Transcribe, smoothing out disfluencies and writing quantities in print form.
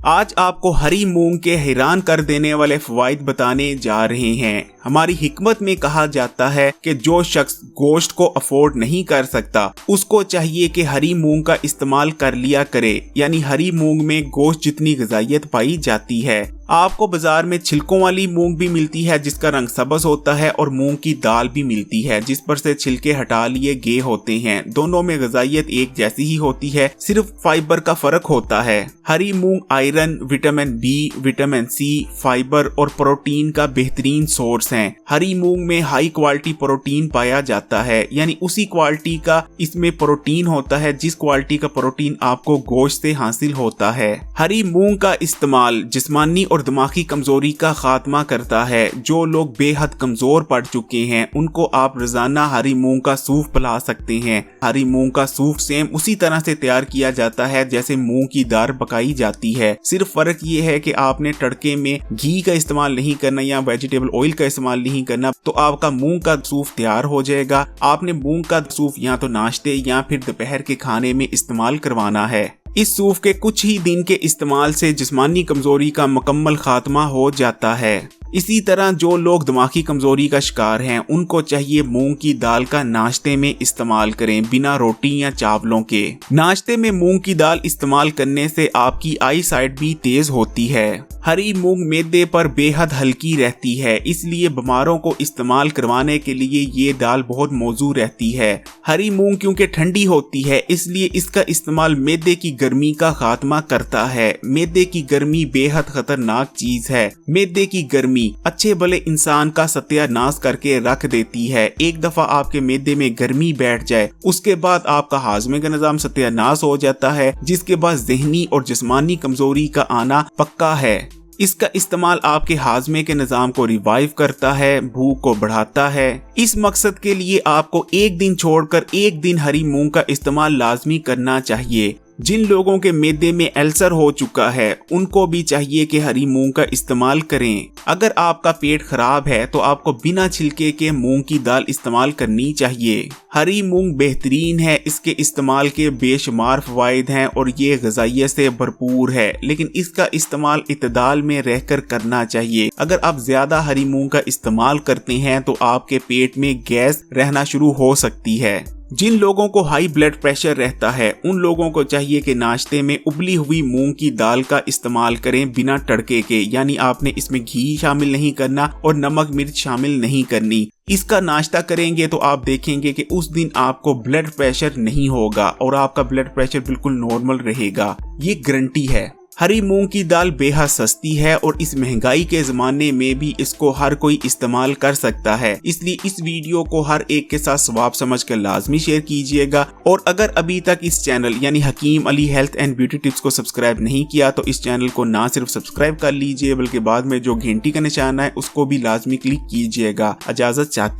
آج آپ کو ہری مونگ کے حیران کر دینے والے فوائد بتانے جا رہے ہیں۔ ہماری حکمت میں کہا جاتا ہے کہ جو شخص گوشت کو افورڈ نہیں کر سکتا اس کو چاہیے کہ ہری مونگ کا استعمال کر لیا کرے، یعنی ہری مونگ میں گوشت جتنی غذائیت پائی جاتی ہے۔ آپ کو بازار میں چھلکوں والی مونگ بھی ملتی ہے جس کا رنگ سبز ہوتا ہے، اور مونگ کی دال بھی ملتی ہے جس پر سے چھلکے ہٹا لیے گئے ہوتے ہیں۔ دونوں میں غذائیت ایک جیسی ہی ہوتی ہے، صرف فائبر کا فرق ہوتا ہے۔ ہری مونگ iron, vitamin B, vitamin C, fibre اور پروٹین کا بہترین سورس ہیں۔ ہری مونگ میں ہائی کوالٹی پروٹین پایا جاتا ہے، یعنی اسی کوالٹی کا اس میں پروٹین ہوتا ہے جس کوالٹی کا پروٹین آپ کو گوشت سے حاصل ہوتا ہے۔ ہری مونگ کا استعمال جسمانی اور دماغی کمزوری کا خاتمہ کرتا ہے۔ جو لوگ بے حد کمزور پڑ چکے ہیں ان کو آپ روزانہ ہری مونگ کا سوپ پلا سکتے ہیں۔ ہری مونگ کا سوپ سیم اسی طرح سے تیار کیا جاتا ہے جیسے مونگ کی دال پکائی جاتی ہے، صرف فرق یہ ہے کہ آپ نے تڑکے میں گھی کا استعمال نہیں کرنا یا ویجیٹیبل آئل کا استعمال نہیں کرنا، تو آپ کا مونگ کا سوپ تیار ہو جائے گا۔ آپ نے مونگ کا سوپ یا تو ناشتے یا پھر دوپہر کے کھانے میں استعمال کروانا ہے۔ اس سوپ کے کچھ ہی دن کے استعمال سے جسمانی کمزوری کا مکمل خاتمہ ہو جاتا ہے۔ اسی طرح جو لوگ دماغی کمزوری کا شکار ہیں ان کو چاہیے مونگ کی دال کا ناشتے میں استعمال کریں، بنا روٹی یا چاولوں کے۔ ناشتے میں مونگ کی دال استعمال کرنے سے آپ کی آئی سائٹ بھی تیز ہوتی ہے۔ ہری مونگ معدے پر بے حد ہلکی رہتی ہے، اس لیے بیماروں کو استعمال کروانے کے لیے یہ دال بہت موزوں رہتی ہے۔ ہری مونگ کیونکہ ٹھنڈی ہوتی ہے اس لیے اس کا استعمال معدے کی گرمی کا خاتمہ کرتا ہے۔ معدے کی گرمی بے حد خطرناک چیز ہے۔ معدے کی گرمی اچھے بھلے انسان کا ستیہ ناش کر کے رکھ دیتی ہے۔ ایک دفعہ آپ کے معدے میں گرمی بیٹھ جائے اس کے بعد آپ کا ہاضمے کا نظام ستیہ ناش ہو جاتا ہے، جس کے بعد ذہنی اور جسمانی کمزوری کا آنا پکا ہے۔ اس کا استعمال آپ کے ہاضمے کے نظام کو ریوائیو کرتا ہے، بھوک کو بڑھاتا ہے۔ اس مقصد کے لیے آپ کو ایک دن چھوڑ کر ایک دن ہری مونگ کا استعمال لازمی کرنا چاہیے۔ جن لوگوں کے معدے میں السر ہو چکا ہے ان کو بھی چاہیے کہ ہری مونگ کا استعمال کریں۔ اگر آپ کا پیٹ خراب ہے تو آپ کو بنا چھلکے کے مونگ کی دال استعمال کرنی چاہیے۔ ہری مونگ بہترین ہے، اس کے استعمال کے بے شمار فوائد ہیں اور یہ غذائیت سے بھرپور ہے، لیکن اس کا استعمال اعتدال میں رہ کر کرنا چاہیے۔ اگر آپ زیادہ ہری مونگ کا استعمال کرتے ہیں تو آپ کے پیٹ میں گیس رہنا شروع ہو سکتی ہے۔ جن لوگوں کو ہائی بلڈ پریشر رہتا ہے ان لوگوں کو چاہیے کہ ناشتے میں ابلی ہوئی مونگ کی دال کا استعمال کریں بنا تڑکے کے، یعنی آپ نے اس میں گھی شامل نہیں کرنا اور نمک مرچ شامل نہیں کرنی۔ اس کا ناشتہ کریں گے تو آپ دیکھیں گے کہ اس دن آپ کو بلڈ پریشر نہیں ہوگا اور آپ کا بلڈ پریشر بالکل نارمل رہے گا، یہ گارنٹی ہے۔ ہری مونگ کی دال بے حد سستی ہے اور اس مہنگائی کے زمانے میں بھی اس کو ہر کوئی استعمال کر سکتا ہے، اس لیے اس ویڈیو کو ہر ایک کے ساتھ ثواب سمجھ کر لازمی شیئر کیجئے گا۔ اور اگر ابھی تک اس چینل یعنی حکیم علی ہیلتھ اینڈ بیوٹی ٹپس کو سبسکرائب نہیں کیا تو اس چینل کو نہ صرف سبسکرائب کر لیجئے بلکہ بعد میں جو گھنٹی کا نشان ہے اس کو بھی لازمی کلک کیجئے گا۔ اجازت چاہتے